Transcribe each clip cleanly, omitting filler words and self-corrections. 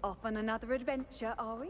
Off on another adventure, are we?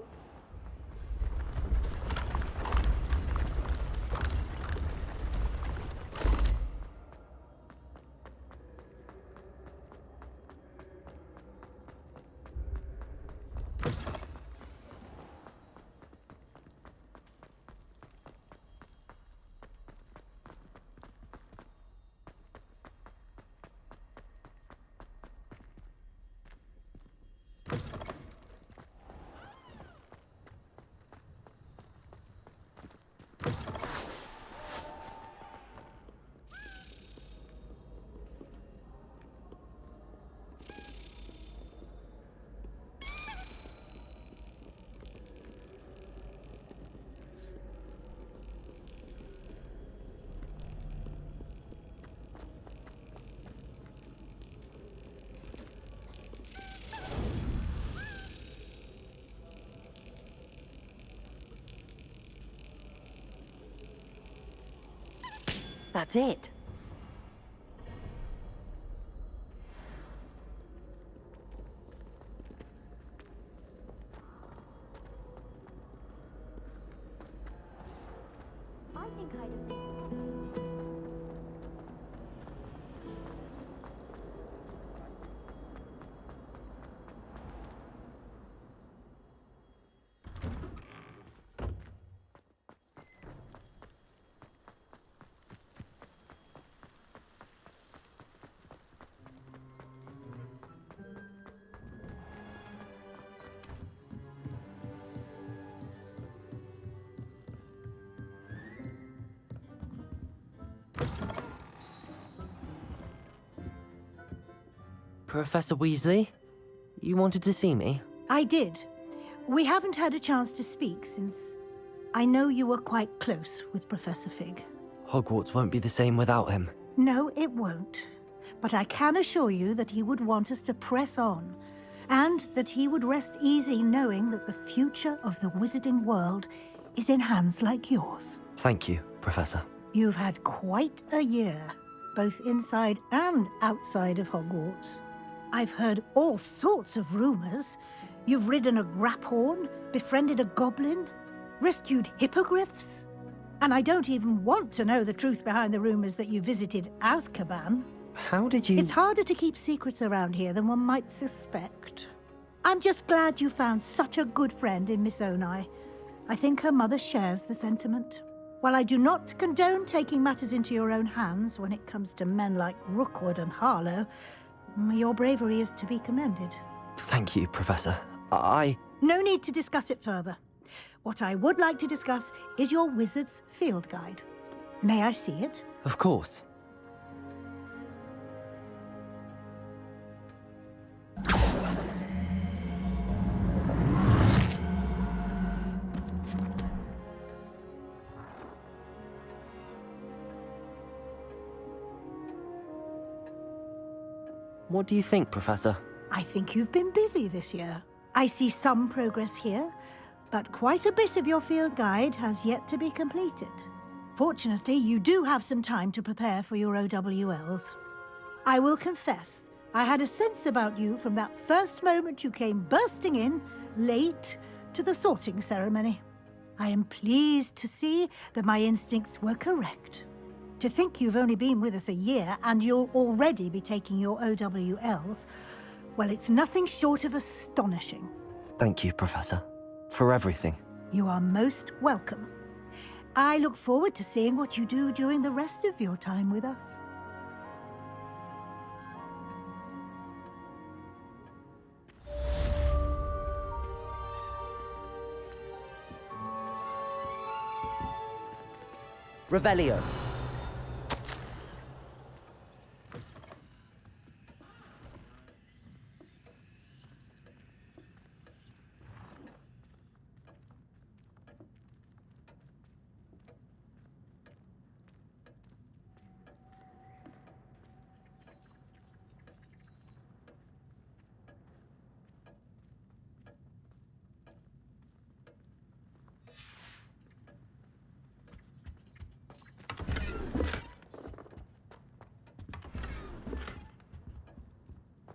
That's it. I think I'd have been. Professor Weasley, you wanted to see me? I did. We haven't had a chance to speak since I know you were quite close with Professor Fig. Hogwarts won't be the same without him. No, it won't. But I can assure you that he would want us to press on, and that he would rest easy knowing that the future of the wizarding world is in hands like yours. Thank you, Professor. You've had quite a year, both inside and outside of Hogwarts. I've heard all sorts of rumors. You've ridden a graphorn, befriended a goblin, rescued hippogriffs. And I don't even want to know the truth behind the rumors that you visited Azkaban. How did you... It's harder to keep secrets around here than one might suspect. I'm just glad you found such a good friend in Miss Onai. I think her mother shares the sentiment. While I do not condone taking matters into your own hands when it comes to men like Rookwood and Harlow, your bravery is to be commended. Thank you, Professor. No need to discuss it further. What I would like to discuss is your wizard's field guide. May I see it? Of course. What do you think, Professor? I think you've been busy this year. I see some progress here, but quite a bit of your field guide has yet to be completed. Fortunately, you do have some time to prepare for your OWLs. I will confess, I had a sense about you from that first moment you came bursting in, late, to the sorting ceremony. I am pleased to see that my instincts were correct. To think you've only been with us a year and you'll already be taking your OWLs, well, it's nothing short of astonishing. Thank you, Professor, for everything. You are most welcome. I look forward to seeing what you do during the rest of your time with us. Revelio.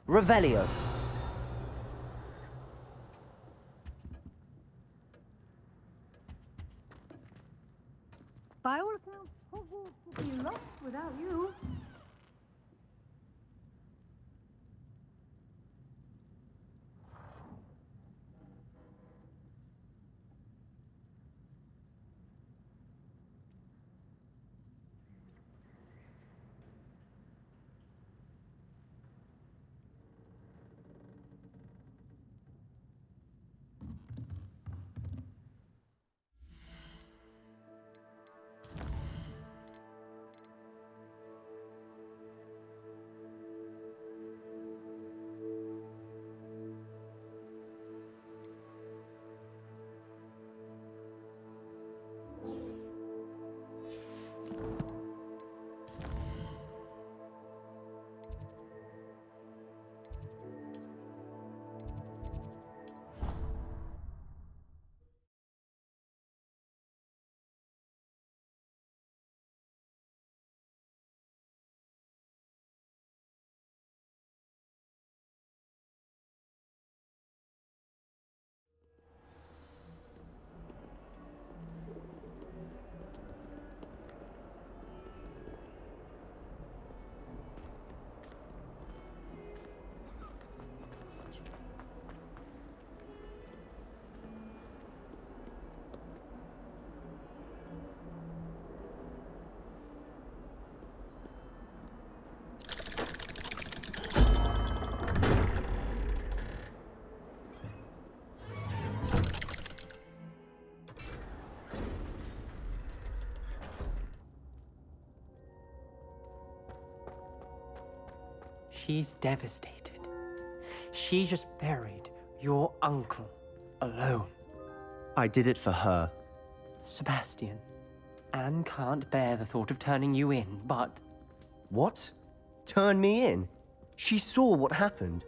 Revelio. By all accounts, Hogwarts will be lost without you. She's devastated. She just buried your uncle alone. I did it for her. Sebastian, Anne can't bear the thought of turning you in, but What? Turn me in? She saw what happened.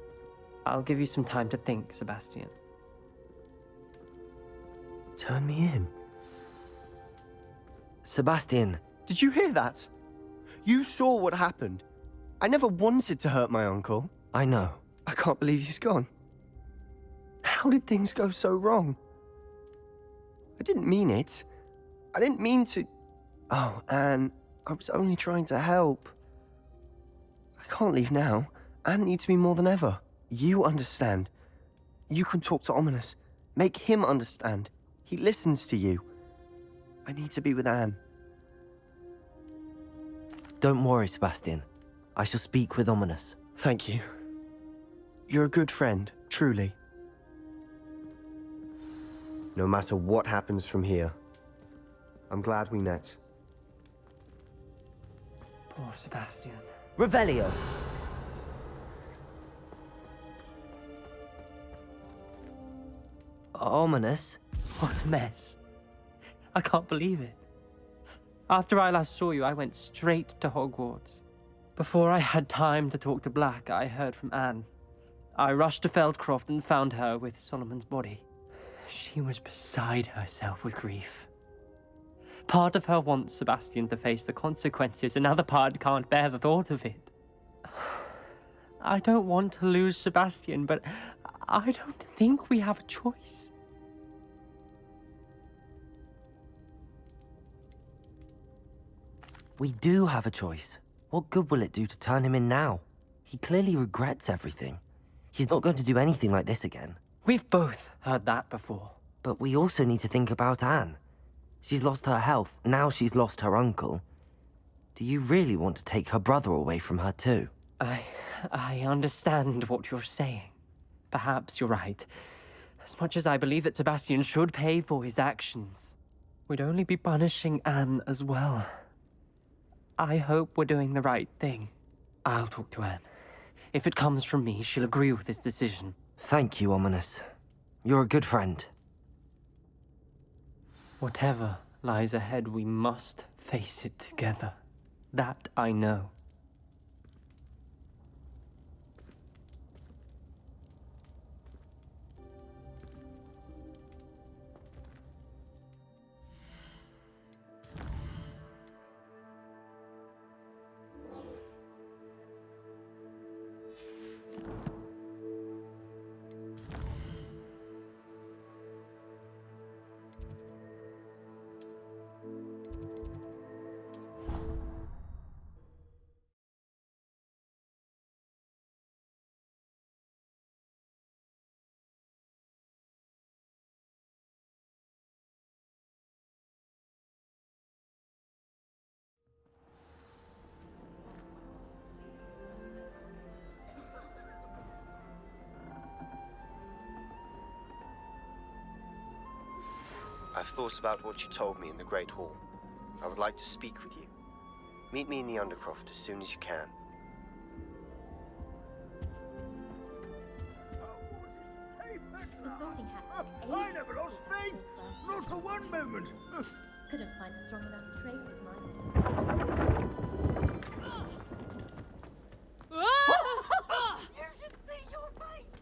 I'll give you some time to think, Sebastian. Turn me in? Sebastian, Did you hear that? You saw what happened. I never wanted to hurt my uncle. I know. I can't believe he's gone. How did things go so wrong? I didn't mean it. I didn't mean to... Oh, Anne, I was only trying to help. I can't leave now. Anne needs me more than ever. You understand. You can talk to Ominous. Make him understand. He listens to you. I need to be with Anne. Don't worry, Sebastian. I shall speak with Ominous. Thank you. You're a good friend, truly. No matter what happens from here, I'm glad we met. Poor Sebastian. Revelio! Ominous? What a mess. I can't believe it. After I last saw you, I went straight to Hogwarts. Before I had time to talk to Black, I heard from Anne. I rushed to Feldcroft and found her with Solomon's body. She was beside herself with grief. Part of her wants Sebastian to face the consequences, another part can't bear the thought of it. I don't want to lose Sebastian, but I don't think we have a choice. We do have a choice. What good will it do to turn him in now? He clearly regrets everything. He's not going to do anything like this again. We've both heard that before. But we also need to think about Anne. She's lost her health, now she's lost her uncle. Do you really want to take her brother away from her too? I understand what you're saying. Perhaps you're right. As much as I believe that Sebastian should pay for his actions, we'd only be punishing Anne as well. I hope we're doing the right thing. I'll talk to Anne. If it comes from me, she'll agree with this decision. Thank you, Ominous. You're a good friend. Whatever lies ahead, we must face it together. That I know. I've thought about what you told me in the Great Hall. I would like to speak with you. Meet me in the Undercroft as soon as you can. The sorting hat took I ages never to lost sort faith, through first. not for one moment. Couldn't find a strong enough trade with mine. You should see your face!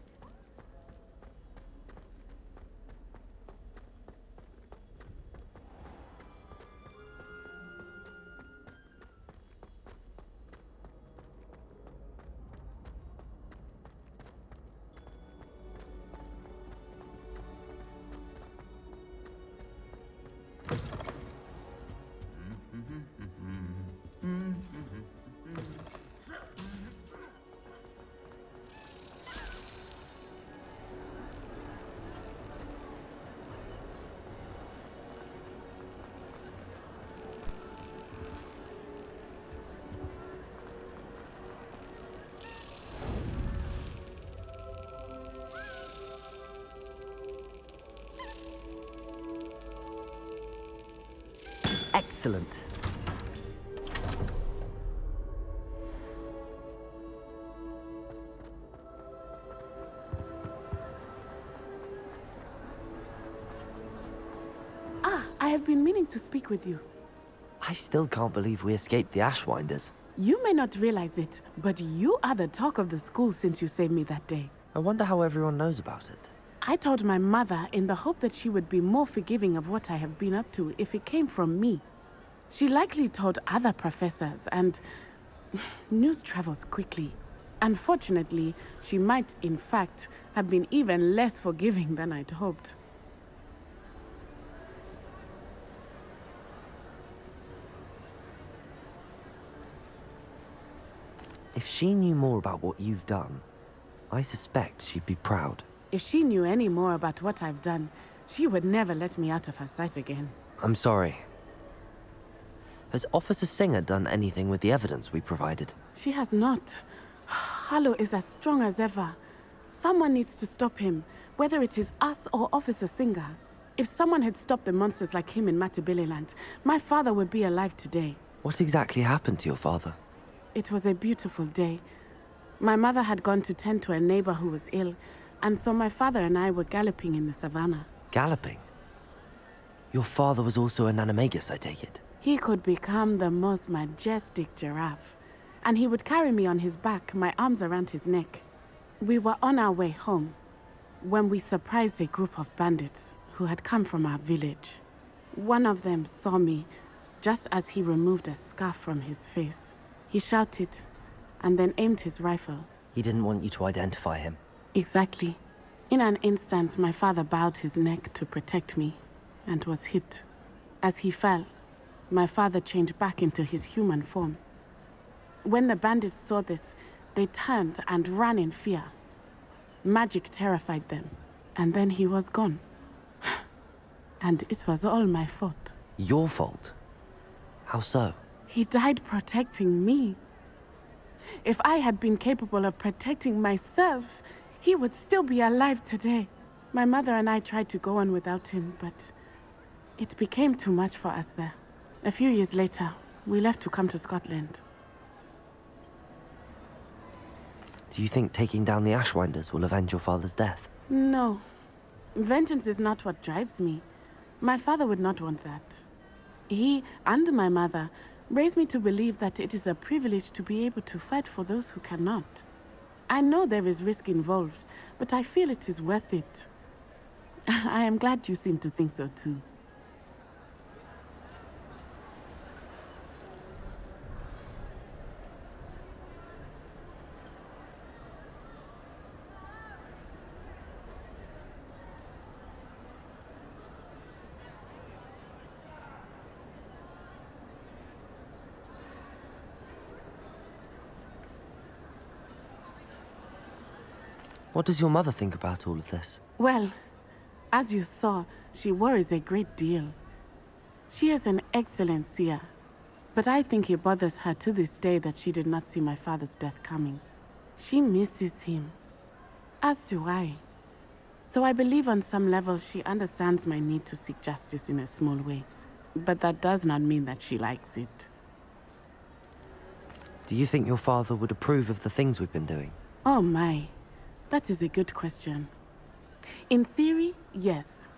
Excellent. I have been meaning to speak with you. I still can't believe we escaped the Ashwinders. You may not realize it, but you are the talk of the school since you saved me that day. I wonder how everyone knows about it. I told my mother in the hope that she would be more forgiving of what I have been up to if it came from me. She likely told other professors, and news travels quickly. Unfortunately, she might, in fact, have been even less forgiving than I'd hoped. If she knew more about what you've done, I suspect she'd be proud. If she knew any more about what I've done, she would never let me out of her sight again. I'm sorry. Has Officer Singer done anything with the evidence we provided? She has not. Harlow is as strong as ever. Someone needs to stop him, whether it is us or Officer Singer. If someone had stopped the monsters like him in Matabeleland, my father would be alive today. What exactly happened to your father? It was a beautiful day. My mother had gone to tend to a neighbor who was ill, and so my father and I were galloping in the savannah. Galloping? Your father was also an animagus, I take it? He could become the most majestic giraffe, and he would carry me on his back, my arms around his neck. We were on our way home when we surprised a group of bandits who had come from our village. One of them saw me just as he removed a scarf from his face. He shouted and then aimed his rifle. He didn't want you to identify him. Exactly. In an instant, my father bowed his neck to protect me and was hit. As he fell, my father changed back into his human form. When the bandits saw this, they turned and ran in fear. Magic terrified them, and then he was gone. And it was all my fault. Your fault? How so? He died protecting me. If I had been capable of protecting myself, he would still be alive today. My mother and I tried to go on without him, but it became too much for us there. A few years later, we left to come to Scotland. Do you think taking down the Ashwinders will avenge your father's death? No. Vengeance is not what drives me. My father would not want that. He and my mother raised me to believe that it is a privilege to be able to fight for those who cannot. I know there is risk involved, but I feel it is worth it. I am glad you seem to think so too. What does your mother think about all of this? Well, as you saw, she worries a great deal. She is an excellent seer, but I think it bothers her to this day that she did not see my father's death coming. She misses him, as do I. So I believe on some level she understands my need to seek justice in a small way. But that does not mean that she likes it. Do you think your father would approve of the things we've been doing? Oh my, that is a good question. In theory, yes.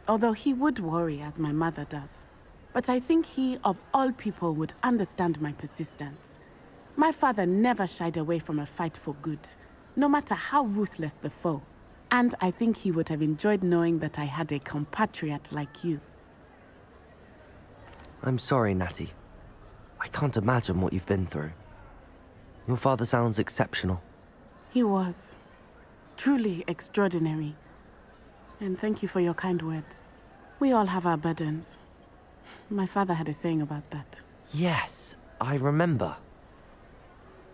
Although he would worry as my mother does. But I think he, of all people, would understand my persistence. My father never shied away from a fight for good, no matter how ruthless the foe. And I think he would have enjoyed knowing that I had a compatriot like you. I'm sorry, Natty. I can't imagine what you've been through. Your father sounds exceptional. He was. Truly extraordinary. And thank you for your kind words. We all have our burdens. My father had a saying about that. Yes, I remember.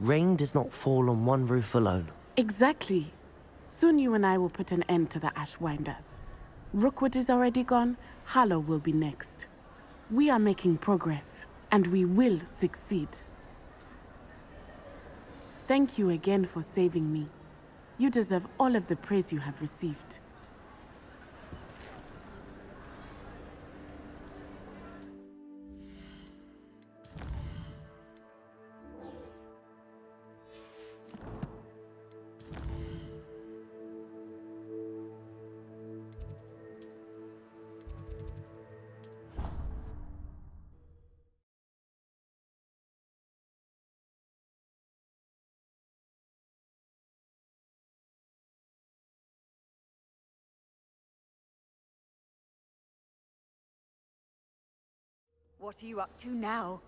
Rain does not fall on one roof alone. Exactly. Soon you and I will put an end to the Ashwinders. Rookwood is already gone. Harlow will be next. We are making progress, and we will succeed. Thank you again for saving me. You deserve all of the praise you have received. What are you up to now?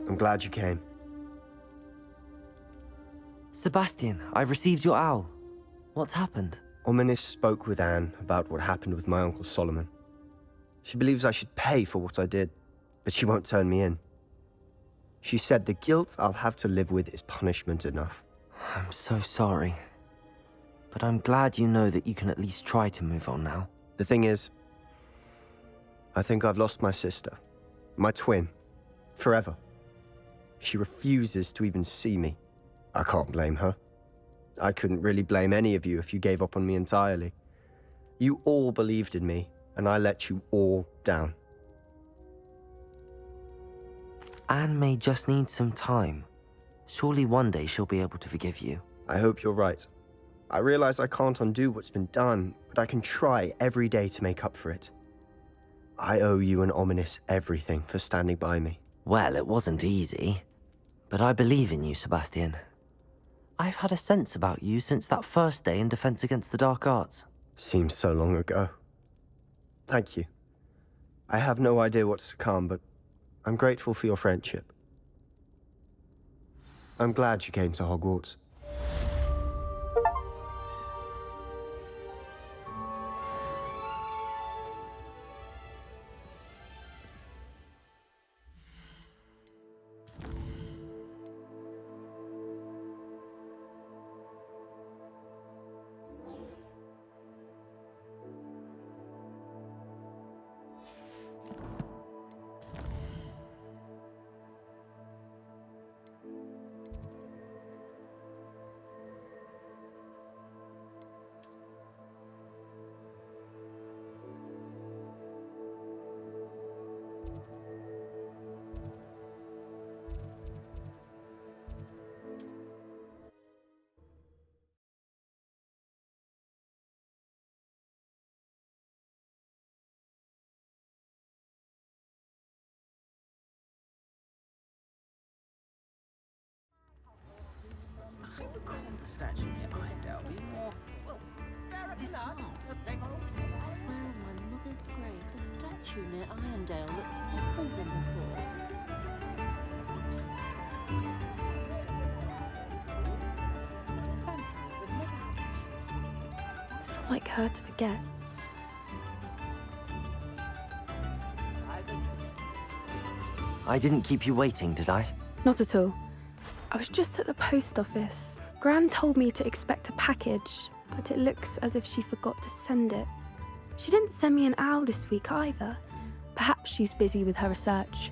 I'm glad you came. Sebastian, I've received your owl. What's happened? Ominis spoke with Anne about what happened with my Uncle Solomon. She believes I should pay for what I did, but she won't turn me in. She said the guilt I'll have to live with is punishment enough. I'm so sorry. But I'm glad you know that you can at least try to move on now. The thing is, I think I've lost my sister, my twin, forever. She refuses to even see me. I can't blame her. I couldn't really blame any of you if you gave up on me entirely. You all believed in me, and I let you all down. Anne may just need some time. Surely one day she'll be able to forgive you. I hope you're right. I realize I can't undo what's been done, but I can try every day to make up for it. I owe you and Ominis everything for standing by me. Well, it wasn't easy. But I believe in you, Sebastian. I've had a sense about you since that first day in Defense Against the Dark Arts. Seems so long ago. Thank you. I have no idea what's to come, but I'm grateful for your friendship. I'm glad you came to Hogwarts. I think the statue near Irondale be more, well, disarmed. I swear on my mother's grave, the statue near Irondale looks different than before. Santa's It's not like her to forget. I didn't keep you waiting, did I? Not at all. I was just at the post office. Gran told me to expect a package, but it looks as if she forgot to send it. She didn't send me an owl this week either. Perhaps she's busy with her research.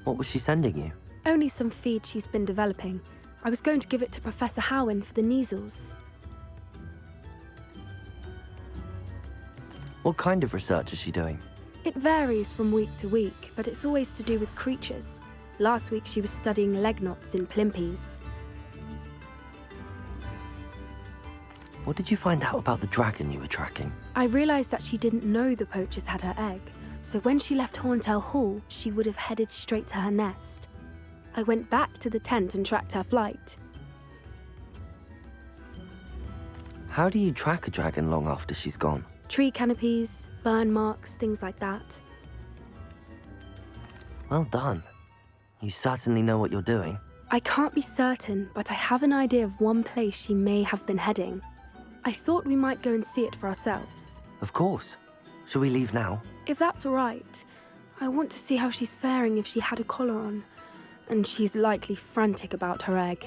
What was she sending you? Only some feed she's been developing. I was going to give it to Professor Howen for the measles. What kind of research is she doing? It varies from week to week, but it's always to do with creatures. Last week she was studying leg knots in plimpies. What did you find out about the dragon you were tracking? I realised that she didn't know the poachers had her egg, so when she left Horntail Hall, she would have headed straight to her nest. I went back to the tent and tracked her flight. How do you track a dragon long after she's gone? Tree canopies, burn marks, things like that. Well done. You certainly know what you're doing. I can't be certain, but I have an idea of one place she may have been heading. I thought we might go and see it for ourselves. Of course. Shall we leave now? If that's all right. I want to see how she's faring if she had a collar on. And she's likely frantic about her egg.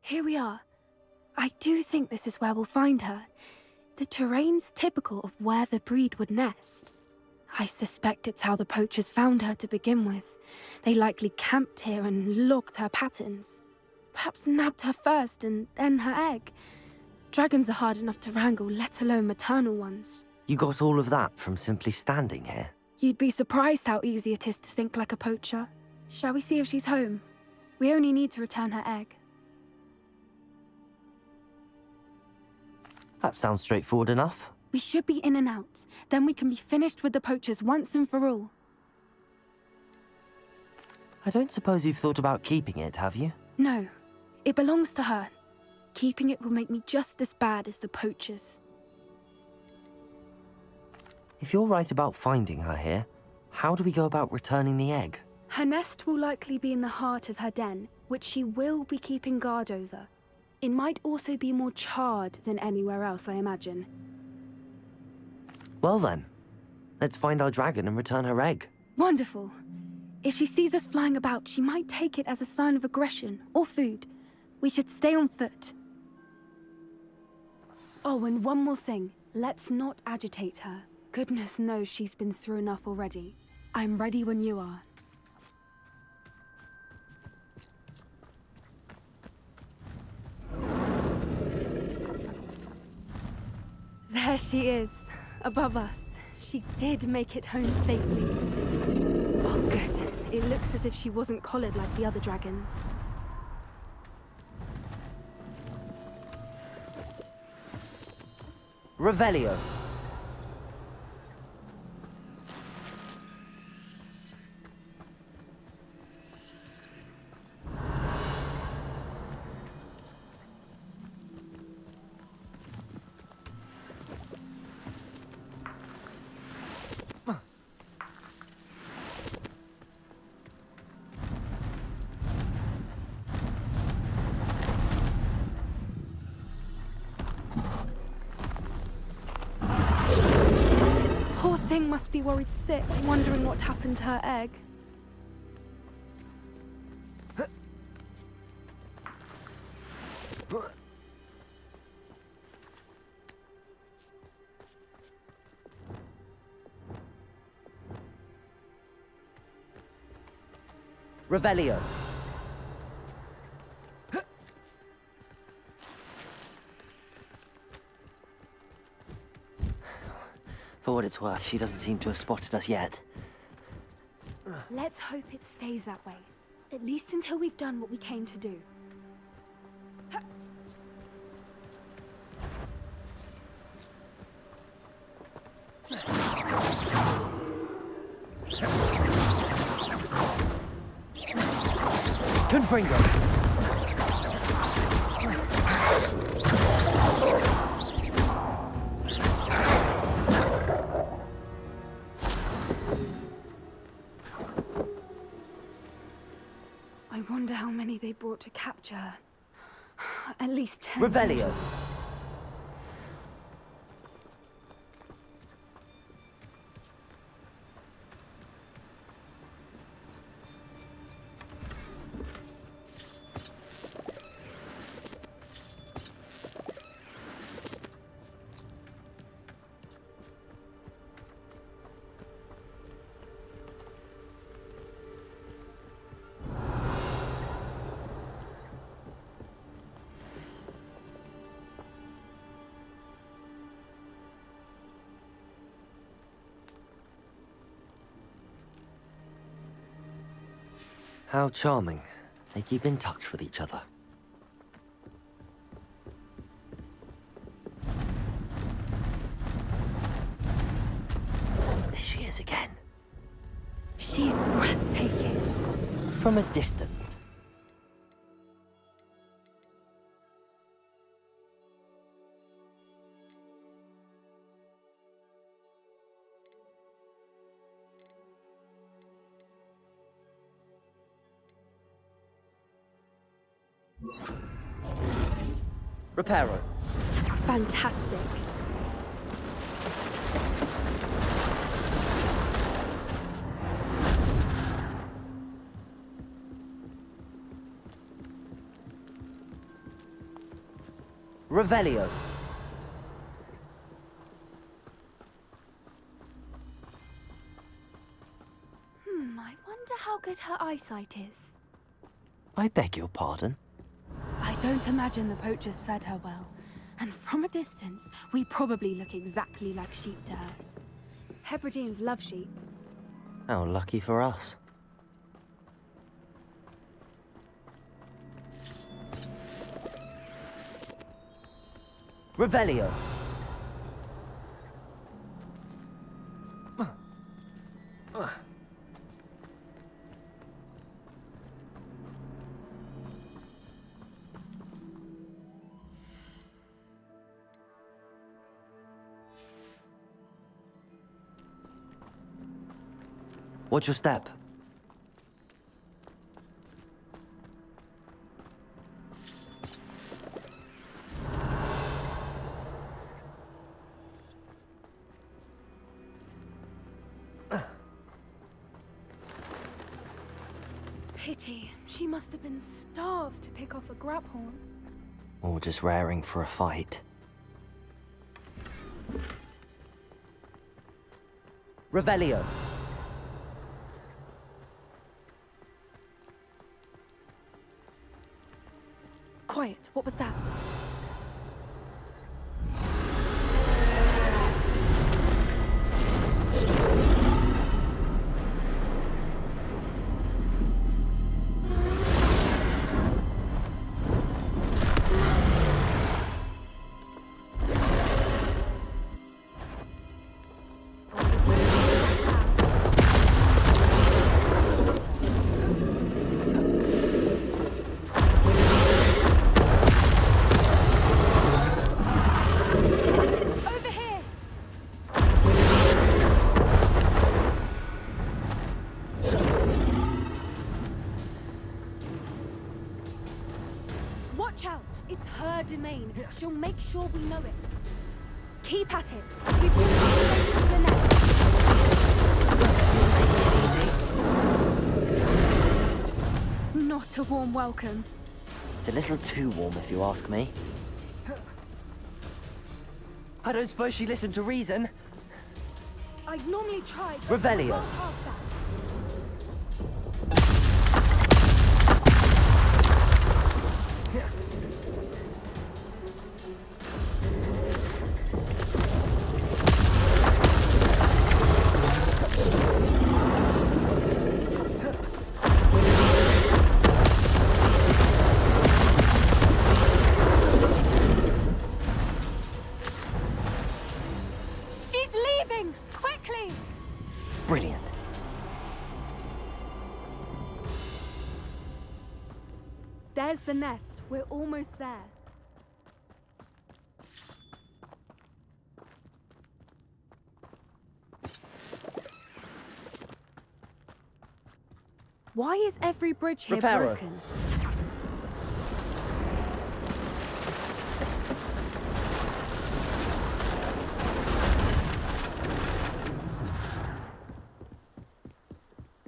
Here we are. I do think this is where we'll find her. The terrain's typical of where the breed would nest. I suspect it's how the poachers found her to begin with. They likely camped here and logged her patterns. Perhaps nabbed her first and then her egg. Dragons are hard enough to wrangle, let alone maternal ones. You got all of that from simply standing here? You'd be surprised how easy it is to think like a poacher. Shall we see if she's home? We only need to return her egg. That sounds straightforward enough. We should be in and out. Then we can be finished with the poachers once and for all. I don't suppose you've thought about keeping it, have you? No. It belongs to her. Keeping it will make me just as bad as the poachers. If you're right about finding her here, how do we go about returning the egg? Her nest will likely be in the heart of her den, which she will be keeping guard over. It might also be more charred than anywhere else, I imagine. Well then, let's find our dragon and return her egg. Wonderful. If she sees us flying about, she might take it as a sign of aggression or food. We should stay on foot. Oh, and one more thing. Let's not agitate her. Goodness knows she's been through enough already. I'm ready when you are. There she is, above us. She did make it home safely. Oh, good. It looks as if she wasn't collared like the other dragons. Revelio. Poor thing must be worried sick, wondering what happened to her egg. Revelio. For what it's worth, she doesn't seem to have spotted us yet. Let's hope it stays that way. At least until we've done what we came to do. Confringo! I wonder how many they brought to capture her. At least 10. Revelio. How charming. They keep in touch with each other. There she is again. She's breathtaking. From a distance. Reparo. Fantastic. Revelio. I wonder how good her eyesight is. I beg your pardon? I don't imagine the poachers fed her well. And from a distance, we probably look exactly like sheep to her. Hebrideans love sheep. How lucky for us. Revelio. What's your step? Pity. She must have been starved to pick off a grabhorn. Or just raring for a fight. Revelio. Quiet. What was that? Watch out! It's her domain. She'll make sure we know it. Keep at it. We've just got to make it to the nest. Not a warm welcome. It's a little too warm, if you ask me. I don't suppose she listened to reason. I'd normally try, but Revelio. we're well past that. Quickly! Brilliant. There's the nest. We're almost there. Why is every bridge here Reparo. broken?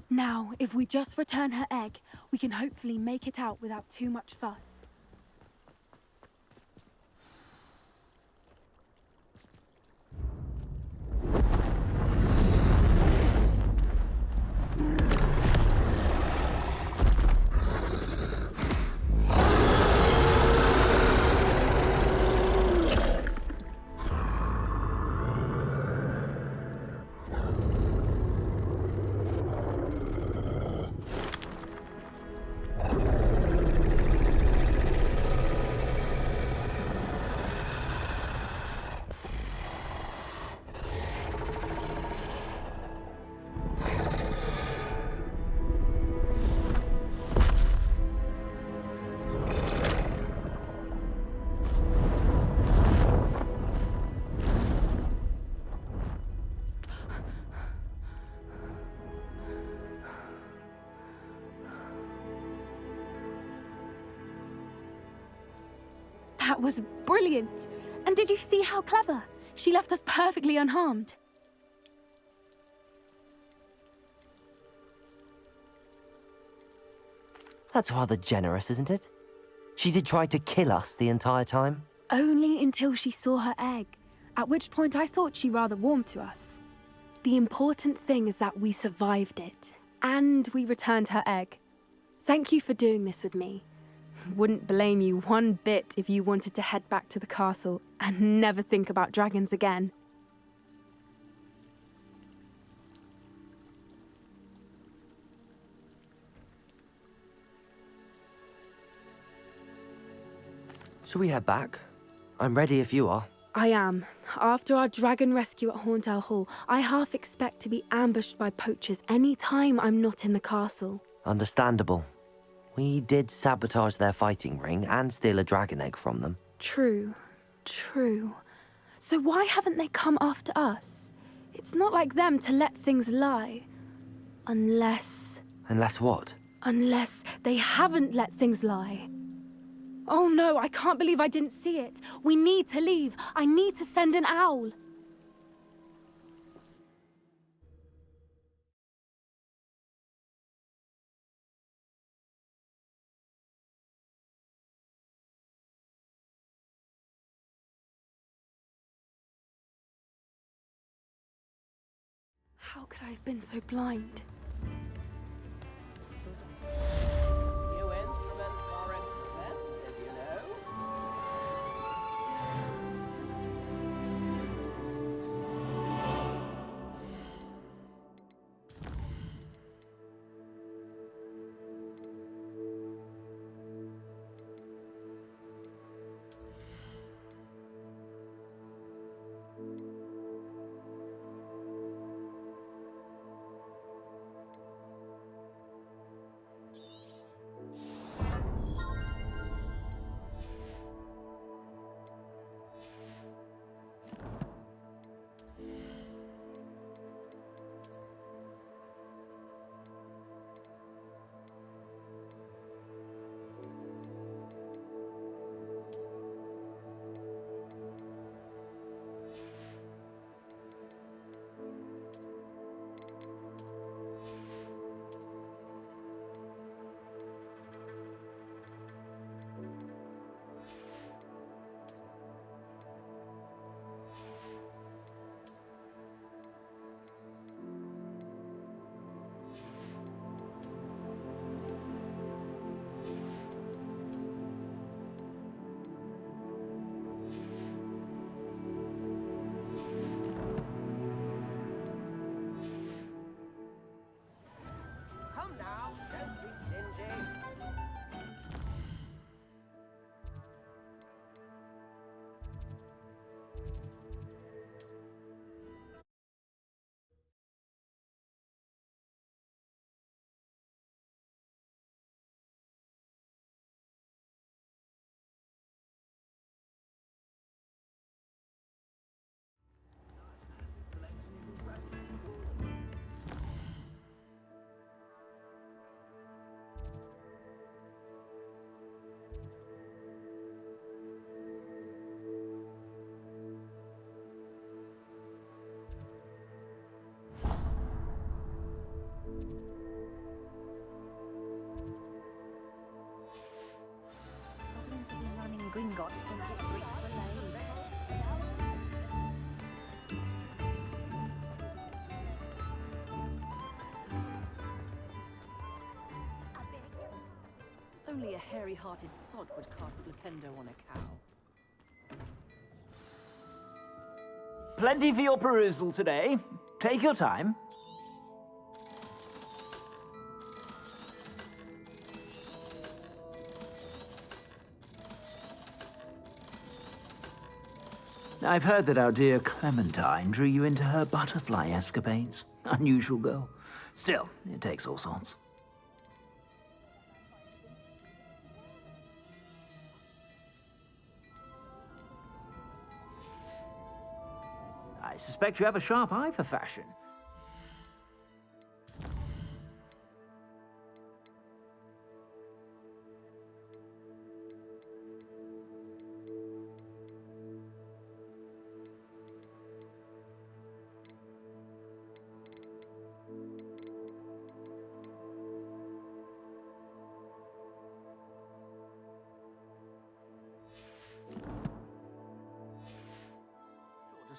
Now, if we just return her egg, we can hopefully make it out without too much fuss. That was brilliant! And did you see how clever? She left us perfectly unharmed. That's rather generous, isn't it? She did try to kill us the entire time. Only until she saw her egg, at which point I thought she rather warmed to us. The important thing is that we survived it, and we returned her egg. Thank you for doing this with me. Wouldn't blame you one bit if you wanted to head back to the castle and never think about dragons again. Shall we head back? I'm ready if you are. I am. After our dragon rescue at Hauntel Hall, I half expect to be ambushed by poachers any time I'm not in the castle. Understandable. We did sabotage their fighting ring and steal a dragon egg from them. True. So why haven't they come after us? It's not like them to let things lie. Unless What? Unless they haven't let things lie. Oh no, I can't believe I didn't see it. We need to leave. I need to send an owl. How could I have been so blind? New instruments are expensive, you know. Come now, don't be stingy. Only a hairy-hearted sod would cast Lupendo on a cow. Plenty for your perusal today. Take your time. I've heard that our dear Clementine drew you into her butterfly escapades. Unusual girl. Still, it takes all sorts. I suspect you have a sharp eye for fashion.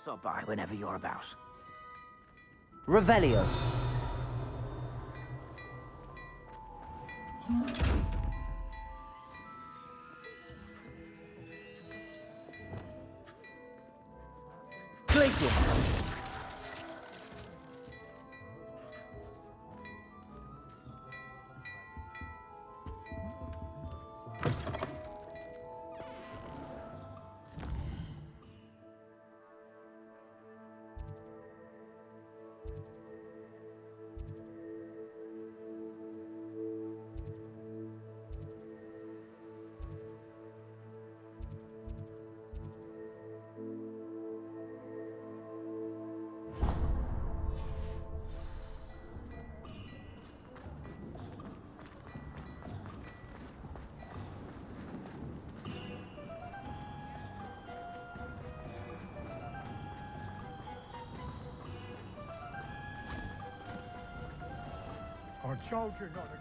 Stop by whenever you're about. Revelio. Glacius.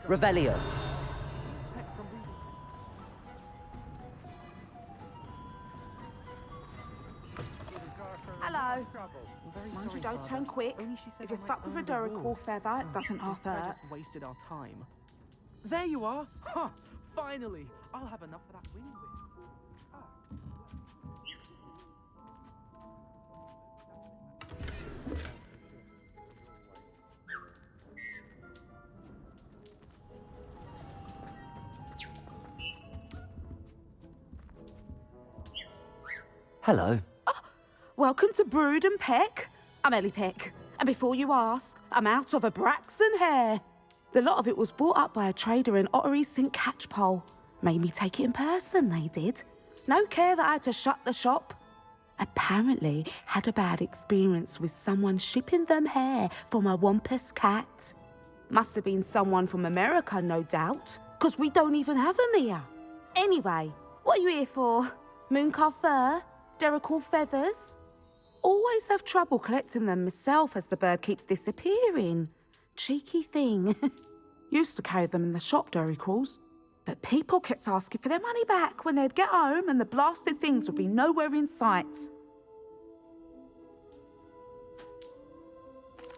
Revelio. Hello. Mind you don't turn quick. If you're stuck with a Duracle feather, it doesn't half hurt. Wasted our time. There you are. Huh. Finally. I'll have enough for that wing whip. Hello. Welcome to Brood and Peck. I'm Ellie Peck. And before you ask, I'm out of a Braxton hair. The lot of it was bought up by a trader in Ottery St. Catchpole. Made me take it in person, they did. No care that I had to shut the shop. Apparently had a bad experience with someone shipping them hair for my Wampus cat. Must have been someone from America, no doubt, because we don't even have them here. Anyway, what are you here for? Mooncar fur? Duracle feathers? Always have trouble collecting them myself as the bird keeps disappearing. Cheeky thing. Used to carry them in the shop, Duracles. But people kept asking for their money back when they'd get home and the blasted things would be nowhere in sight.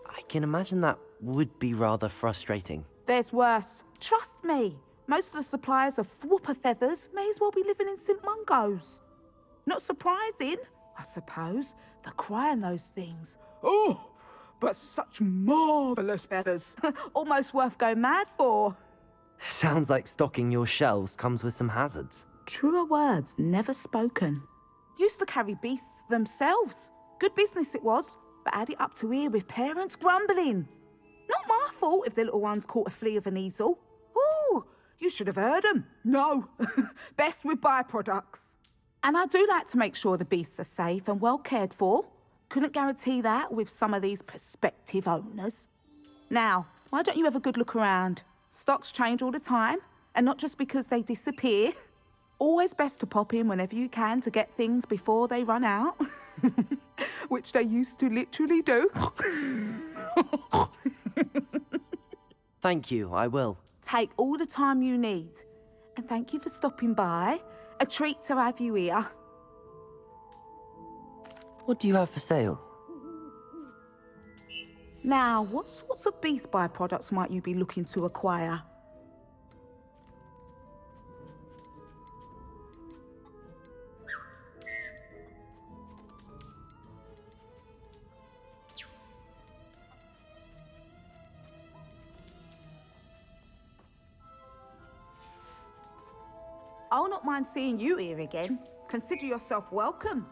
I can imagine that would be rather frustrating. There's worse. Trust me. Most of the suppliers of whooper feathers may as well be living in St. Mungo's. Not surprising, I suppose, the cry on those things. Oh, but such marvellous feathers. Almost worth going mad for. Sounds like stocking your shelves comes with some hazards. Truer words never spoken. Used to carry beasts themselves. Good business it was, but had it up to here with parents grumbling. Not my fault if the little ones caught a flea of an easel. Ooh, you should have heard them. No, best with byproducts. And I do like to make sure the beasts are safe and well cared for. Couldn't guarantee that with some of these prospective owners. Now, why don't you have a good look around? Stocks change all the time, and not just because they disappear. Always best to pop in whenever you can to get things before they run out. Which they used to literally do. Thank you, I will. Take all the time you need. And thank you for stopping by A treat to have you here. What do you have for sale? Now, what sorts of beast byproducts might you be looking to acquire? I'll not mind seeing you here again. Consider yourself welcome.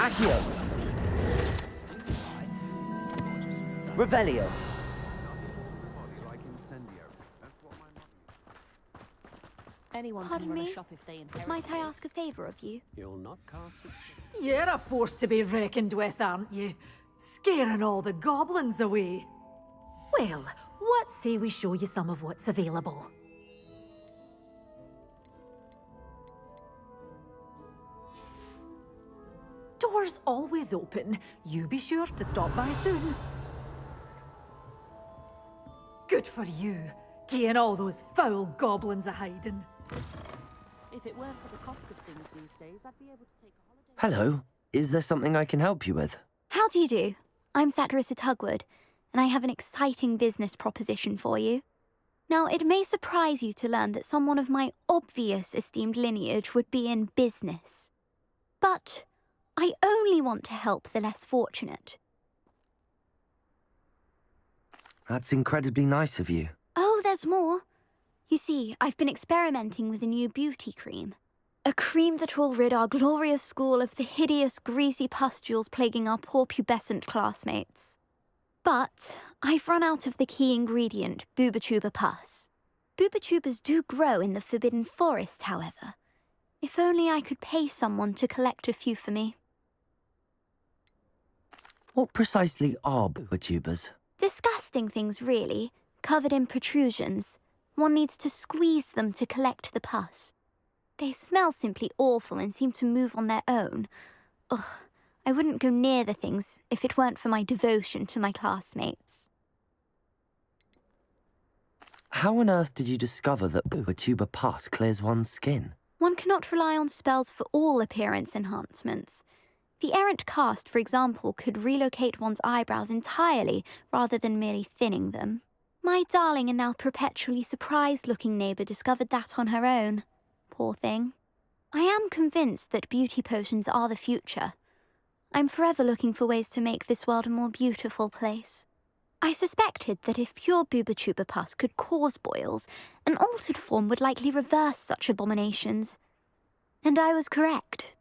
Accio! Revelio! Anyone Pardon can run me? a shop if they inherit. Might I ask a favour of you? You'll not cast a... You're a force to be reckoned with, aren't you? Scaring all the goblins away. Well, what say we show you some of what's available? Doors always open. You be sure to stop by soon. Good for you, getting all those foul goblins a hiding. If it weren't for the cost of things these days, I'd be able to take a holiday. Hello. Is there something I can help you with? How do you do? I'm Satirissa Tugwood, and I have an exciting business proposition for you. Now, it may surprise you to learn that someone of my obvious esteemed lineage would be in business. But I only want to help the less fortunate. That's incredibly nice of you. Oh, there's more. You see, I've been experimenting with a new beauty cream. A cream that will rid our glorious school of the hideous, greasy pustules plaguing our poor pubescent classmates. But I've run out of the key ingredient, Booba-Tuba pus. Booba-Tubas do grow in the Forbidden Forest, however. If only I could pay someone to collect a few for me. What precisely are Booba-Tubas? Disgusting things, really, covered in protrusions. One needs to squeeze them to collect the pus. They smell simply awful and seem to move on their own. Ugh, I wouldn't go near the things if it weren't for my devotion to my classmates. How on earth did you discover that Booba-Tuba pus clears one's skin? One cannot rely on spells for all appearance enhancements. The errant cast, for example, could relocate one's eyebrows entirely rather than merely thinning them. My darling and now perpetually surprised-looking neighbour discovered that on her own. Poor thing. I am convinced that beauty potions are the future. I'm forever looking for ways to make this world a more beautiful place. I suspected that if pure Booba-Tuba pus could cause boils, an altered form would likely reverse such abominations. And I was correct.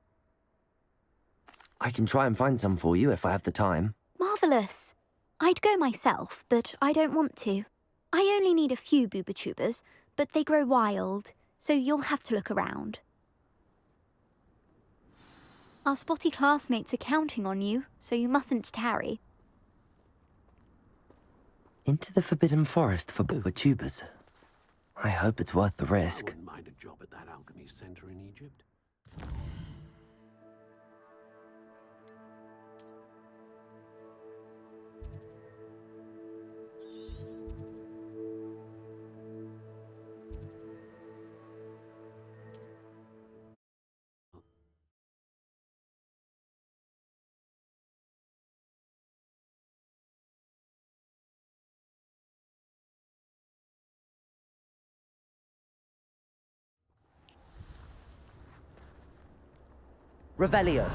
I can try and find some for you if I have the time. Marvellous. I'd go myself, but I don't want to. I only need a few Booba-Tubas, but they grow wild, so you'll have to look around. Our spotty classmates are counting on you, so you mustn't tarry. Into the Forbidden Forest for Booba-Tubas. I hope it's worth the risk. I wouldn't mind a job at that alchemy center in Egypt. Revelio.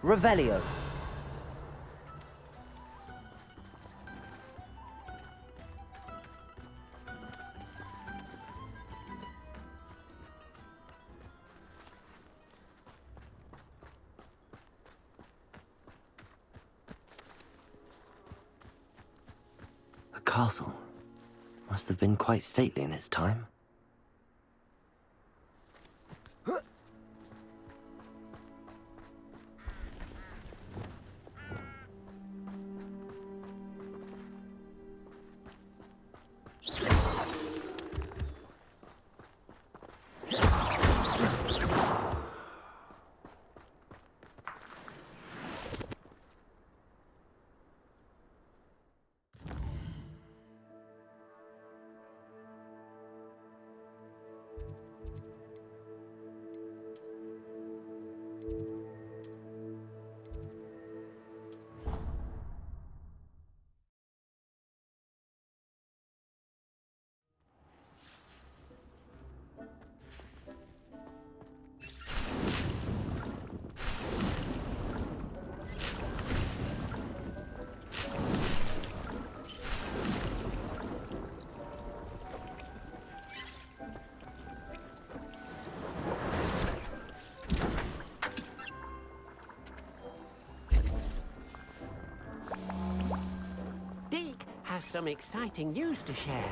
Revelio. The castle must have been quite stately in its time. Has some exciting news to share.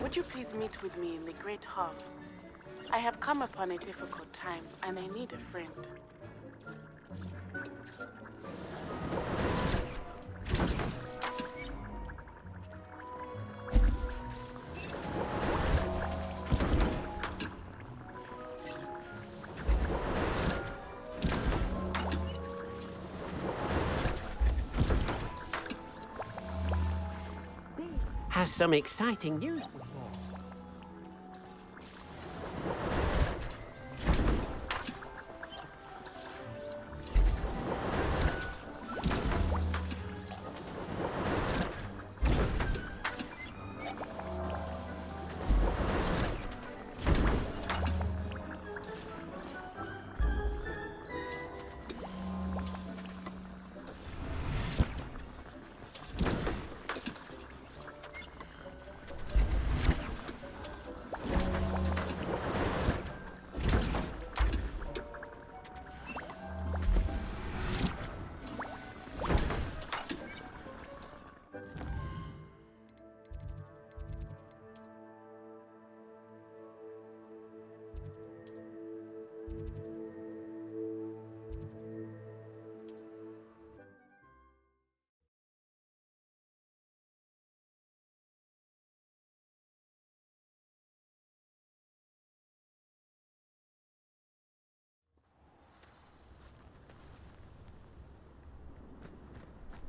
Would you please meet with me in the Great Hall? I have come upon a difficult time, and I need a friend. Has some exciting news.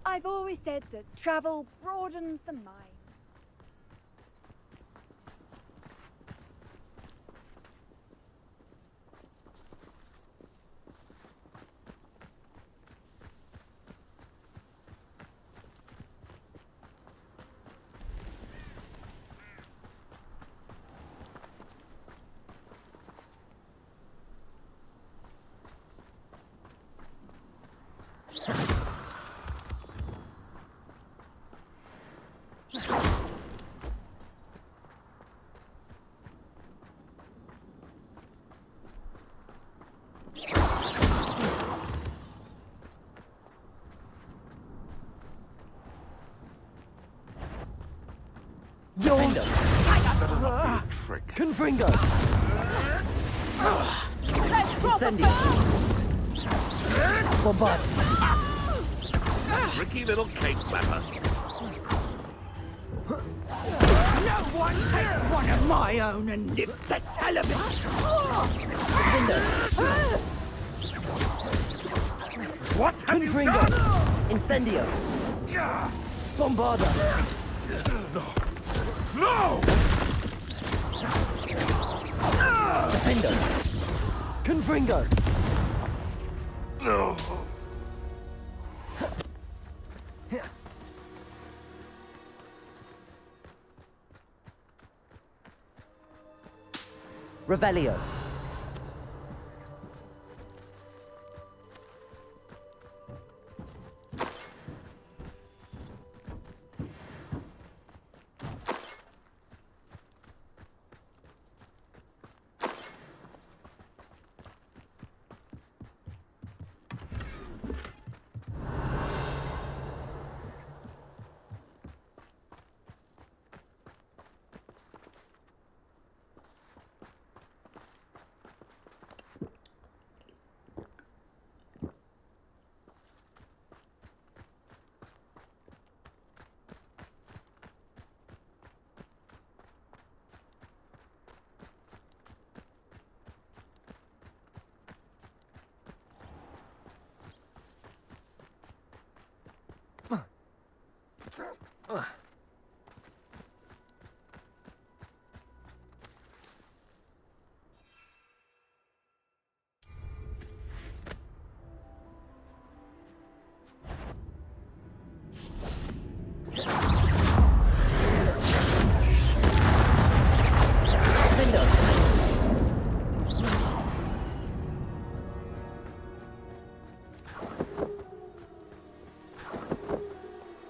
I've always said that travel broadens the mind. Confringo! Incendio! Bombard! Tricky little cake slapper. No one takes one of my own and lives to tell of it! What have you Confringo! done? Incendio! Bombarda! No! Defendo! Confringo! No! Revelio!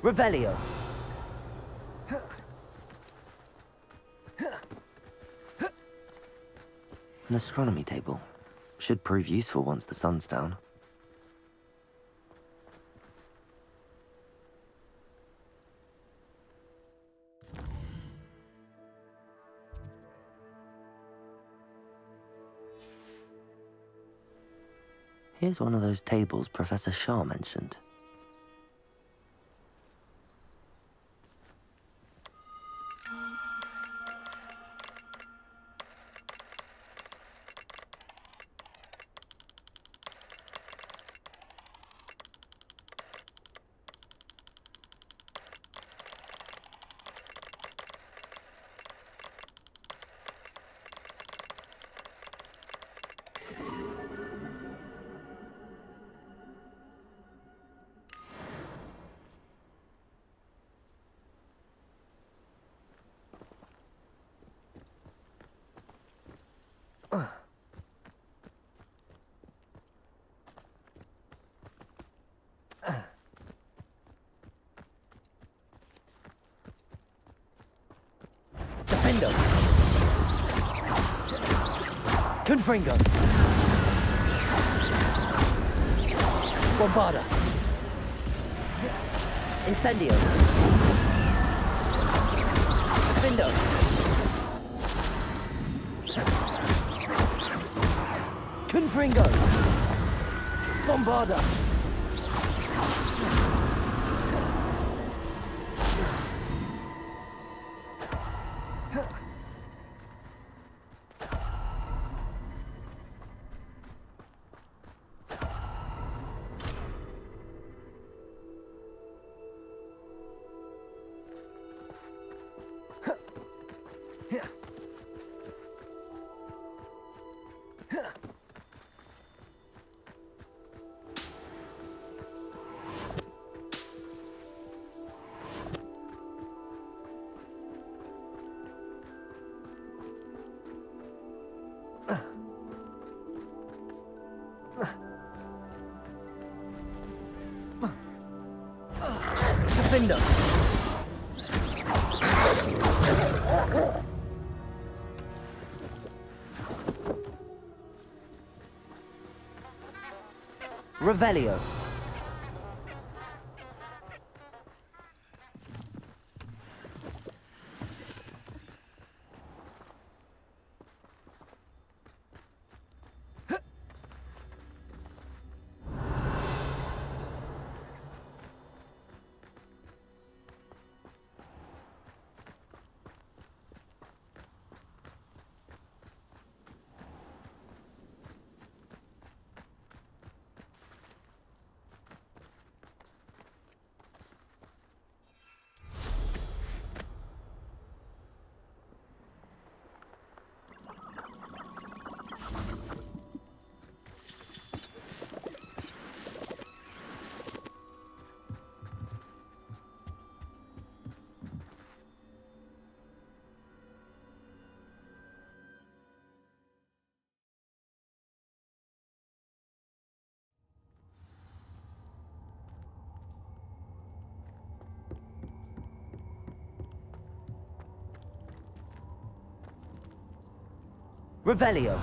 Revelio. An astronomy table. Should prove useful once the sun's down. Here's one of those tables Professor Shah mentioned. Defendo! Confringo! Bombarda! Incendio! Defendo! Confringo! Bombarda! Defender! Revelio. Revelio.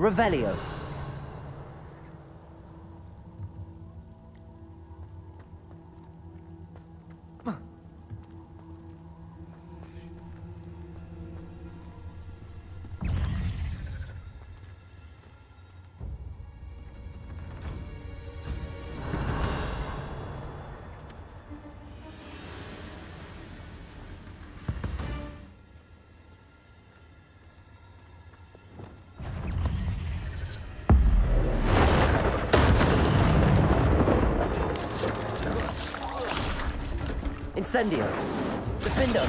Revelio. Incendio. Defender.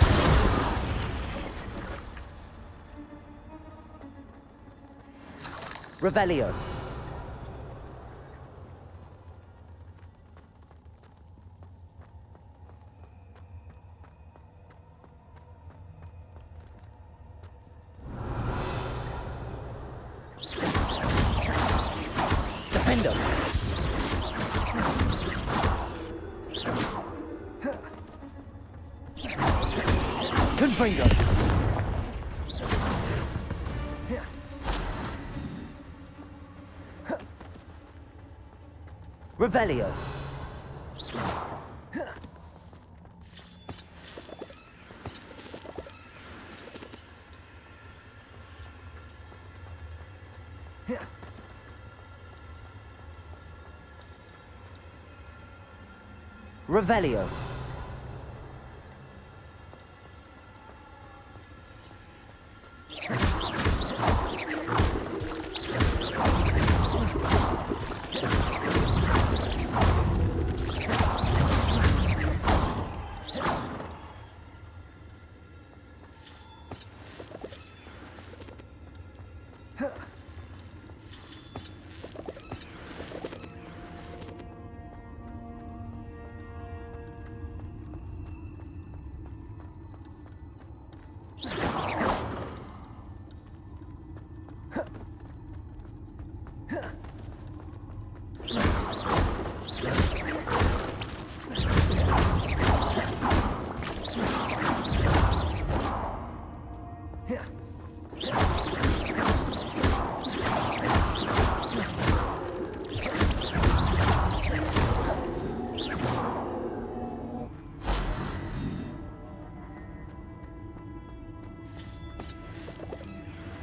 Revelio. Defender. Confringo. Revelio. Revelio.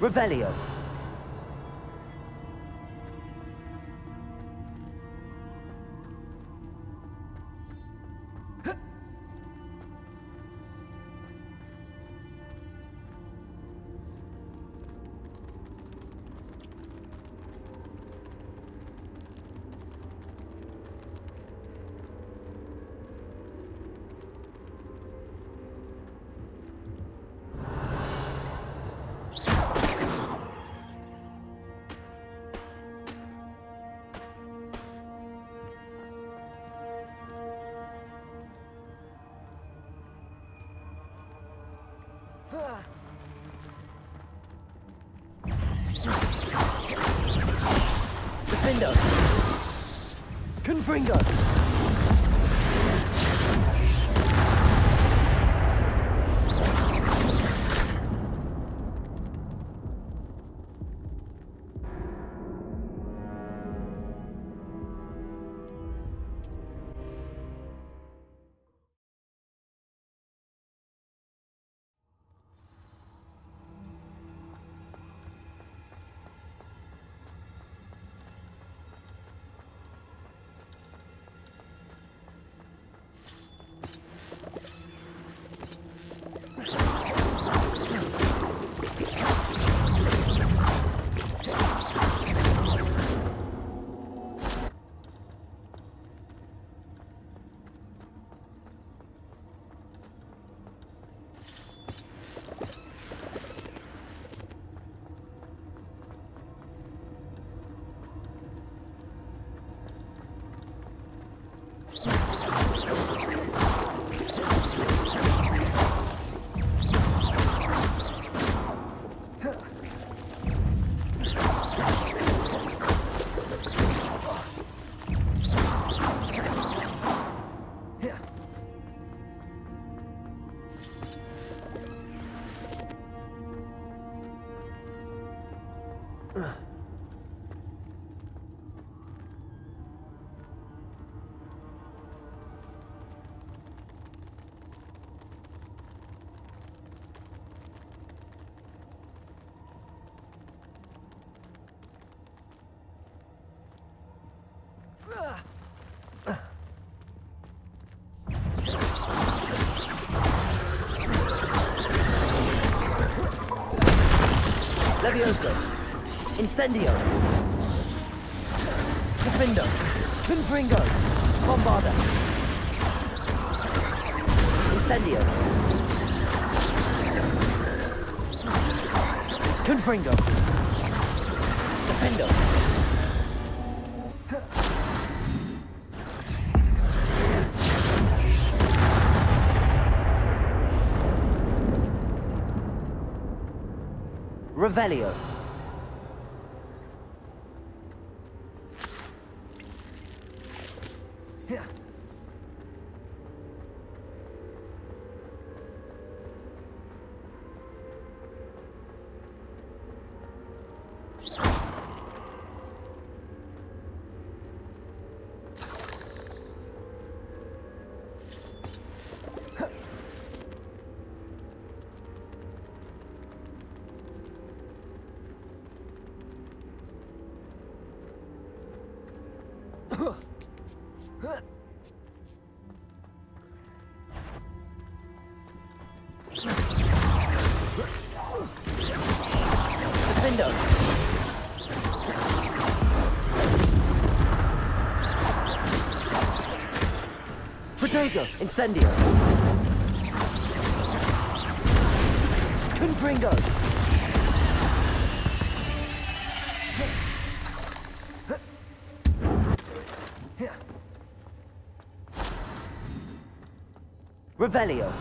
Revelio. Defender. Confringo. Levioso. Incendio. Defendo. Confringo. Bombarda. Incendio. Confringo. Defendo. Revelio. Defendo! Protego! Incendio! Confringo! Revelio!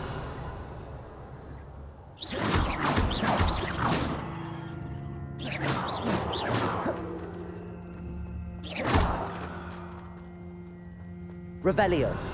Revelio!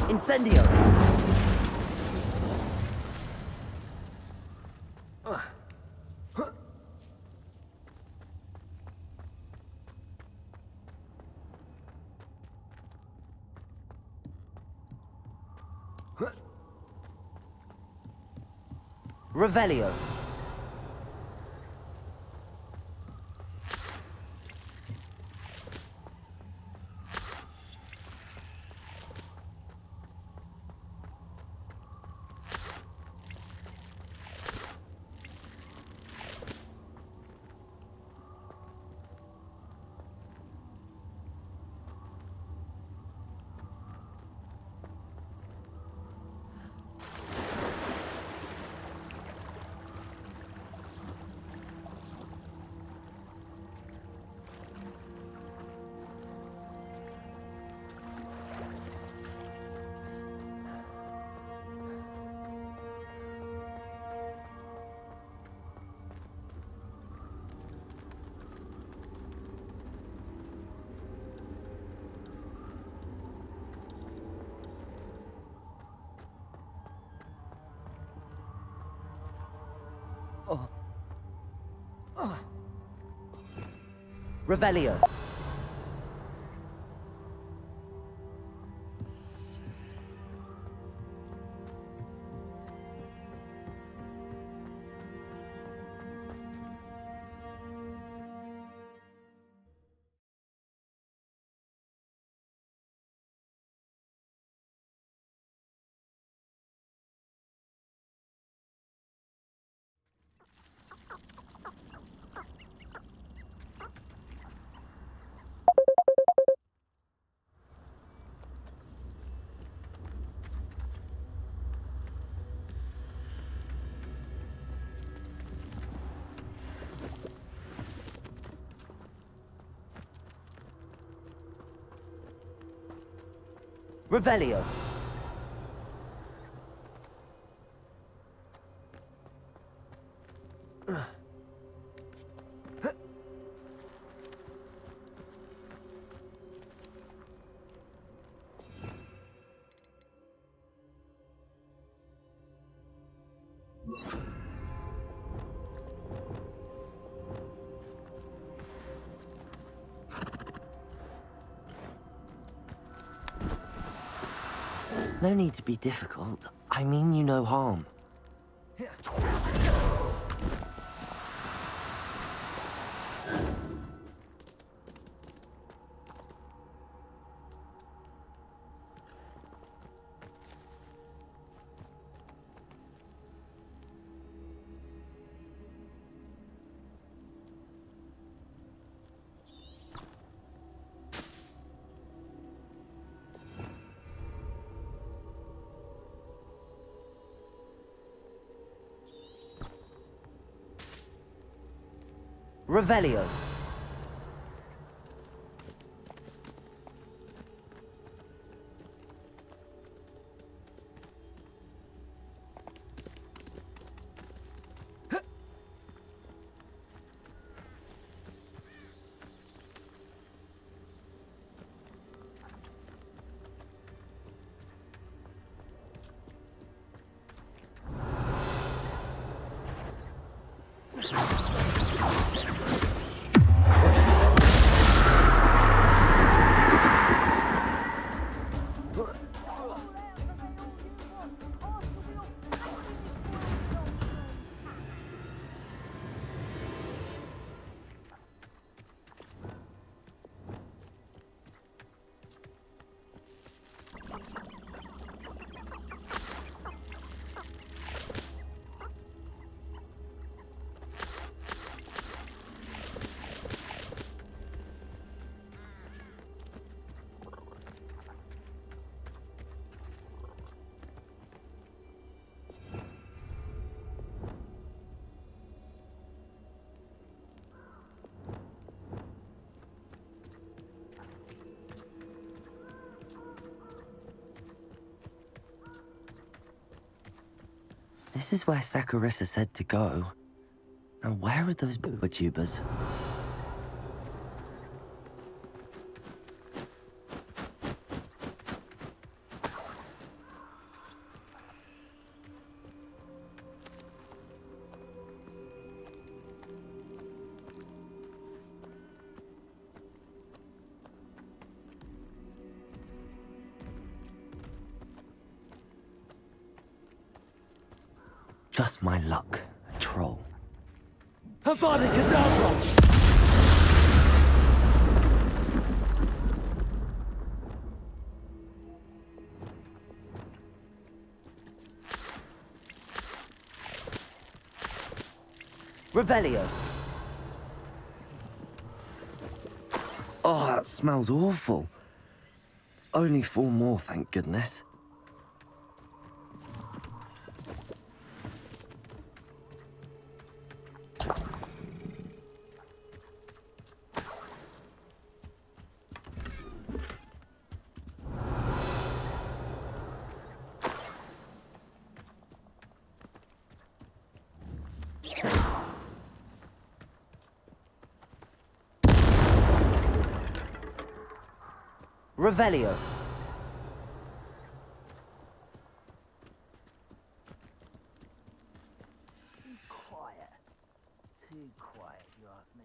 Incendio! Revelio! Revelio! Revelio! No need to be difficult. I mean you no harm. Revelio. This is where Saccharissa said to go. Now where are those booba tubers? Just my luck, a troll. Avada Kedavra! Revelio. Oh, that smells awful. Only 4 more, thank goodness. Revelio. Quiet. Too quiet, you ask me.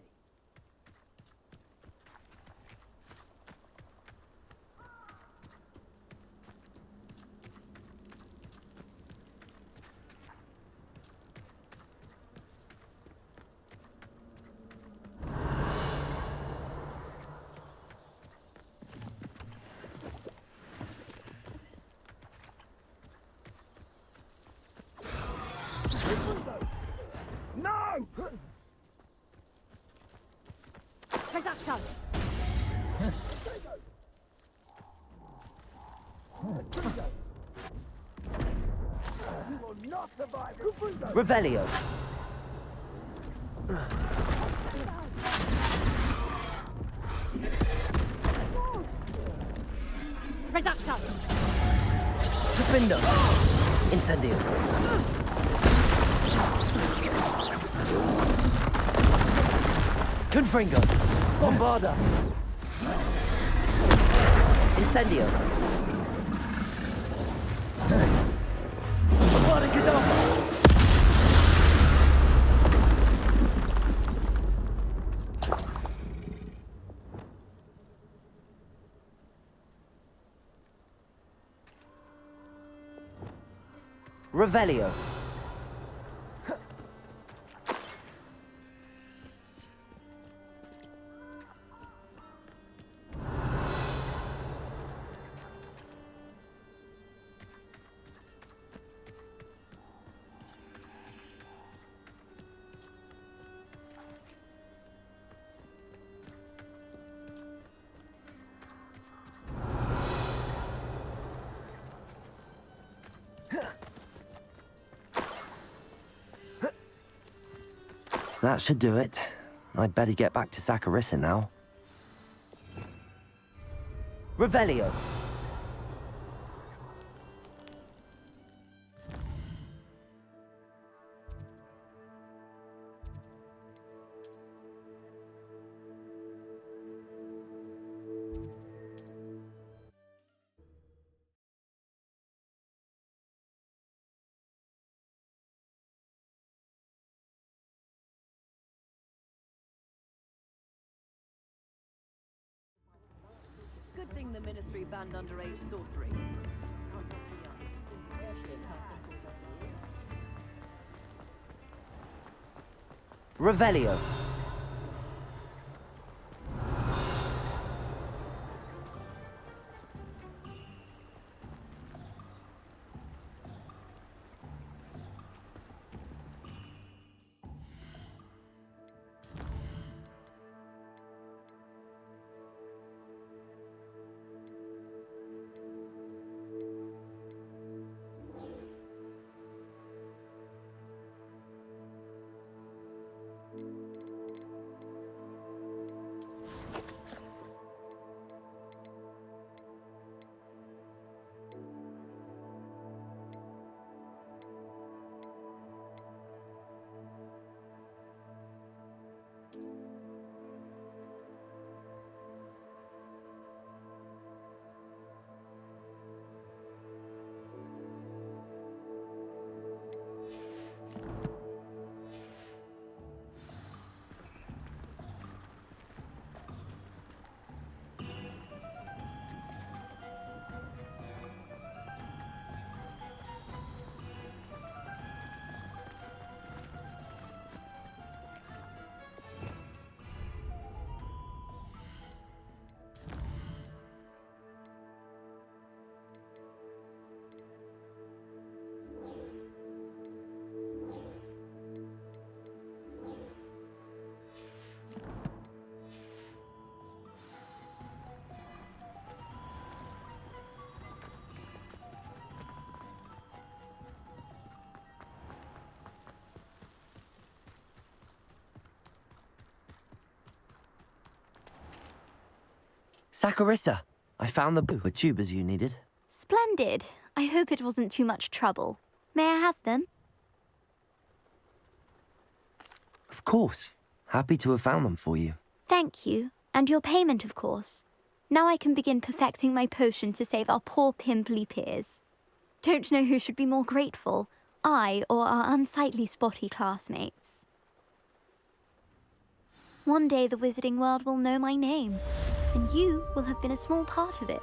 No! Reduction! You will not survive. Revelio. Reduction! Defender. Incendio. Confringo. Bombarda. Incendio. Avada Kedavra! Revelio. That should do it. I'd better get back to Saccharissa now. Revelio. Good thing the Ministry banned underage sorcery. Revelio. Saccharissa, I found the tubers you needed. Splendid. I hope it wasn't too much trouble. May I have them? Of course. Happy to have found them for you. Thank you. And your payment, of course. Now I can begin perfecting my potion to save our poor pimply peers. Don't know who should be more grateful, I or our unsightly spotty classmates. One day the wizarding world will know my name, and you will have been a small part of it.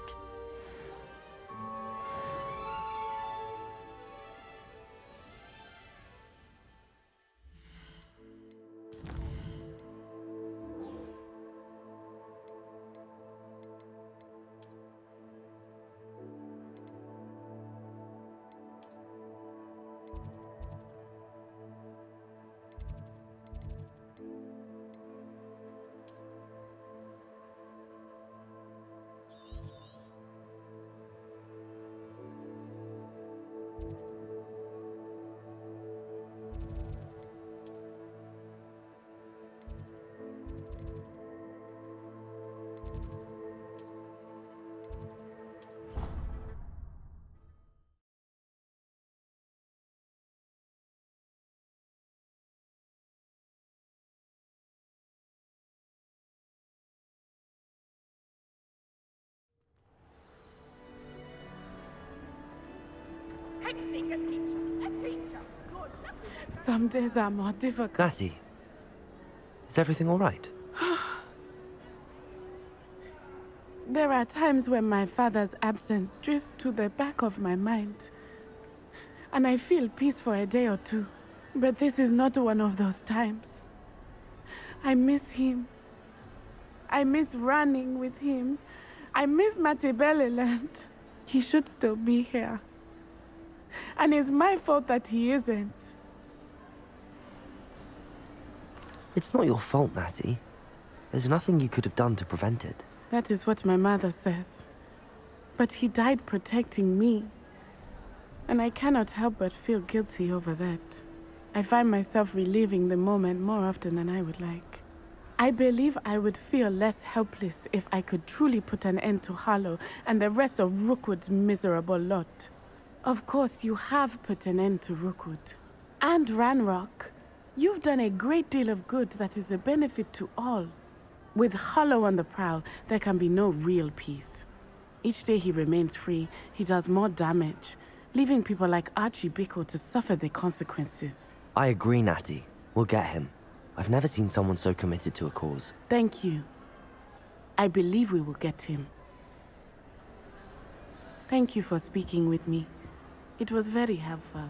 Some days are more difficult. Lassie, is everything all right? There are times when my father's absence drifts to the back of my mind, and I feel peace for a day or two. But this is not one of those times. I miss him. I miss running with him. I miss Matibeleland. He should still be here. And it's my fault that he isn't. It's not your fault, Natty. There's nothing you could have done to prevent it. That is what my mother says. But he died protecting me. And I cannot help but feel guilty over that. I find myself reliving the moment more often than I would like. I believe I would feel less helpless if I could truly put an end to Harlow and the rest of Rookwood's miserable lot. Of course, you have put an end to Rookwood. And Ranrock. You've done a great deal of good that is a benefit to all. With Harlow on the prowl, there can be no real peace. Each day he remains free, he does more damage, leaving people like Archie Bickle to suffer the consequences. I agree, Natty. We'll get him. I've never seen someone so committed to a cause. Thank you. I believe we will get him. Thank you for speaking with me. It was very helpful.